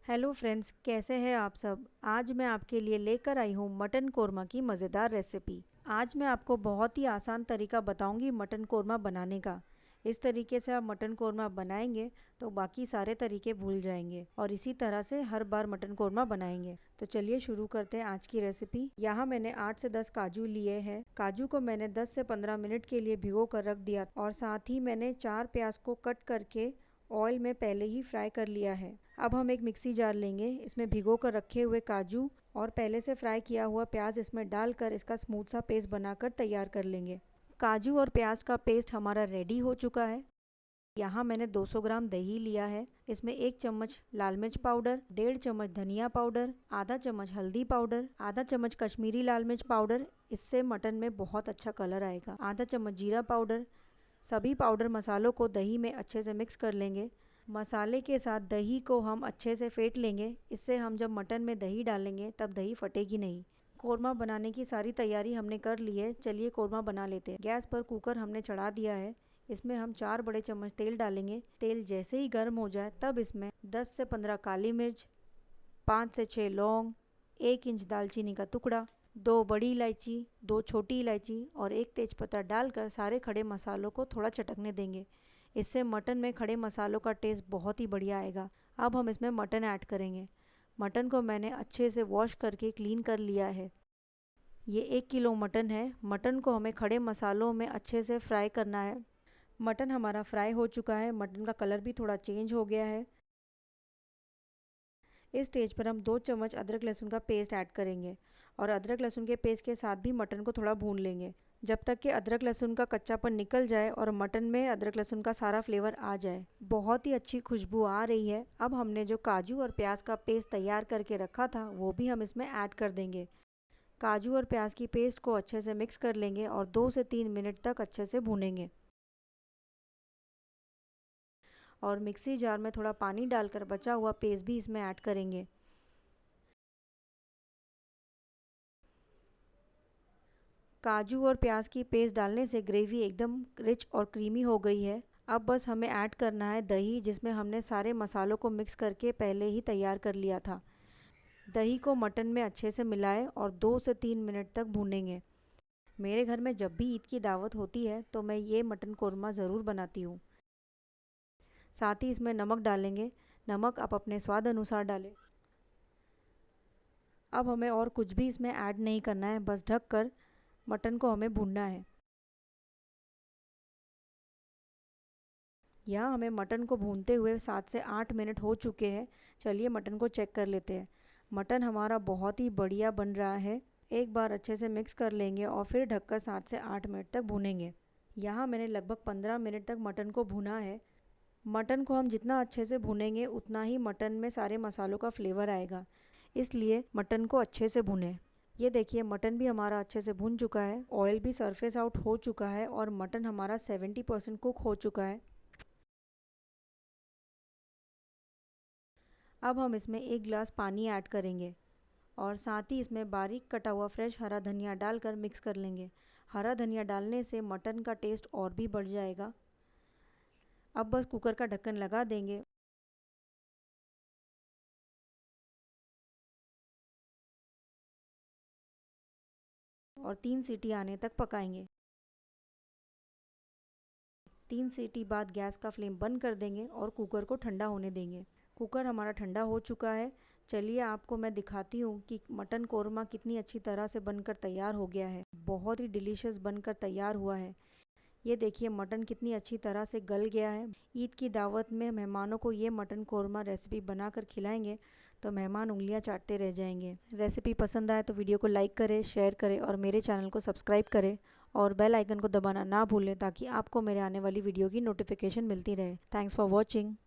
Hello friends, कैसे हैं आप सब। आज मैं आपके लिए लेकर आई हूँ मटन कोरमा की मज़ेदार रेसिपी। आज मैं आपको बहुत ही आसान तरीका बताऊंगी मटन कोरमा बनाने का। इस तरीके से आप मटन कोरमा बनाएंगे तो बाकी सारे तरीके भूल जाएंगे और इसी तरह से हर बार मटन कोरमा बनाएंगे। तो चलिए शुरू करते हैं आज की रेसिपी। यहाँ मैंने 8 से 10 काजू लिए हैं। काजू को मैंने 10 से 15 मिनट के लिए भिगो कर रख दिया और साथ ही मैंने 4 प्याज को कट करके ऑयल में पहले ही फ्राई कर लिया है। अब हम एक मिक्सी जार लेंगे, इसमें भिगो कर रखे हुए काजू और पहले से फ्राई किया हुआ प्याज इसमें डालकर इसका स्मूथ सा पेस्ट बनाकर तैयार कर लेंगे। काजू और प्याज का पेस्ट हमारा रेडी हो चुका है। यहाँ मैंने 200 ग्राम दही लिया है। इसमें 1 चम्मच लाल मिर्च पाउडर, 1.5 चम्मच धनिया पाउडर, आधा चम्मच हल्दी पाउडर, आधा चम्मच कश्मीरी लाल मिर्च पाउडर, इससे मटन में बहुत अच्छा कलर आएगा, आधा चम्मच जीरा पाउडर। सभी पाउडर मसालों को दही में अच्छे से मिक्स कर लेंगे। मसाले के साथ दही को हम अच्छे से फेंट लेंगे, इससे हम जब मटन में दही डालेंगे तब दही फटेगी नहीं। कोरमा बनाने की सारी तैयारी हमने कर ली है, चलिए कोरमा बना लेते हैं। गैस पर कुकर हमने चढ़ा दिया है। इसमें हम 4 बड़े चम्मच तेल डालेंगे। तेल जैसे ही गर्म हो जाए तब इसमें 10 से 15 काली मिर्च, 5 से 6 लौंग, 1 इंच दालचीनी का टुकड़ा, 2 बड़ी इलायची, 2 छोटी इलायची और 1 तेज़पत्ता डालकर सारे खड़े मसालों को थोड़ा चटकने देंगे। इससे मटन में खड़े मसालों का टेस्ट बहुत ही बढ़िया आएगा। अब हम इसमें मटन ऐड करेंगे। मटन को मैंने अच्छे से वॉश करके क्लीन कर लिया है। ये 1 किलो मटन है। मटन को हमें खड़े मसालों में अच्छे से फ्राई करना है। मटन हमारा फ्राई हो चुका है, मटन का कलर भी थोड़ा चेंज हो गया है। इस स्टेज पर हम 2 चम्मच अदरक लहसुन का पेस्ट ऐड करेंगे और अदरक लहसुन के पेस्ट के साथ भी मटन को थोड़ा भून लेंगे जब तक कि अदरक लहसुन का कच्चापन निकल जाए और मटन में अदरक लहसुन का सारा फ्लेवर आ जाए। बहुत ही अच्छी खुशबू आ रही है। अब हमने जो काजू और प्याज का पेस्ट तैयार करके रखा था वो भी हम इसमें ऐड कर देंगे। काजू और प्याज की पेस्ट को अच्छे से मिक्स कर लेंगे और 2 से 3 मिनट तक अच्छे से भूनेंगे और मिक्सी जार में थोड़ा पानी डालकर बचा हुआ पेस्ट भी इसमें ऐड करेंगे। काजू और प्याज की पेस्ट डालने से ग्रेवी एकदम रिच और क्रीमी हो गई है। अब बस हमें ऐड करना है दही, जिसमें हमने सारे मसालों को मिक्स करके पहले ही तैयार कर लिया था। दही को मटन में अच्छे से मिलाएं और 2 से 3 मिनट तक भूनेंगे। मेरे घर में जब भी ईद की दावत होती है तो मैं ये मटन कोरमा ज़रूर बनाती हूँ। साथ ही इसमें नमक डालेंगे। नमक आप अपने स्वाद अनुसार डालें। अब हमें और कुछ भी इसमें ऐड नहीं करना है, बस ढक कर मटन को हमें भूनना है। यहाँ हमें मटन को भूनते हुए 7 से 8 मिनट हो चुके हैं। चलिए मटन को चेक कर लेते हैं। मटन हमारा बहुत ही बढ़िया बन रहा है। एक बार अच्छे से मिक्स कर लेंगे और फिर ढककर 7 से 8 मिनट तक भूनेंगे। यहाँ मैंने लगभग 15 मिनट तक मटन को भुना है। मटन को हम जितना अच्छे से भुनेंगे उतना ही मटन में सारे मसालों का फ्लेवर आएगा, इसलिए मटन को अच्छे से भुनें। ये देखिए मटन भी हमारा अच्छे से भुन चुका है, ऑयल भी सरफेस आउट हो चुका है और मटन हमारा 70% कुक हो चुका है। अब हम इसमें 1 गिलास पानी ऐड करेंगे और साथ ही इसमें बारीक कटा हुआ फ्रेश हरा धनिया डालकर मिक्स कर लेंगे। हरा धनिया डालने से मटन का टेस्ट और भी बढ़ जाएगा। अब बस कुकर का ढक्कन लगा देंगे और 3 सीटी आने तक पकाएंगे। 3 सीटी बाद गैस का फ्लेम बंद कर देंगे और कुकर को ठंडा होने देंगे। कुकर हमारा ठंडा हो चुका है। चलिए आपको मैं दिखाती हूँ कि मटन कोरमा कितनी अच्छी तरह से बनकर तैयार हो गया है। बहुत ही डिलीशियस बनकर तैयार हुआ है। ये देखिए मटन कितनी अच्छी तरह से गल गया है। ईद की दावत में मेहमानों को ये मटन कोरमा रेसिपी बनाकर खिलाएंगे तो मेहमान उंगलियां चाटते रह जाएंगे। रेसिपी पसंद आए तो वीडियो को लाइक करें, शेयर करें और मेरे चैनल को सब्सक्राइब करें और बेल आइकन को दबाना ना भूलें ताकि आपको मेरे आने वाली वीडियो की नोटिफिकेशन मिलती रहे। Thanks for watching.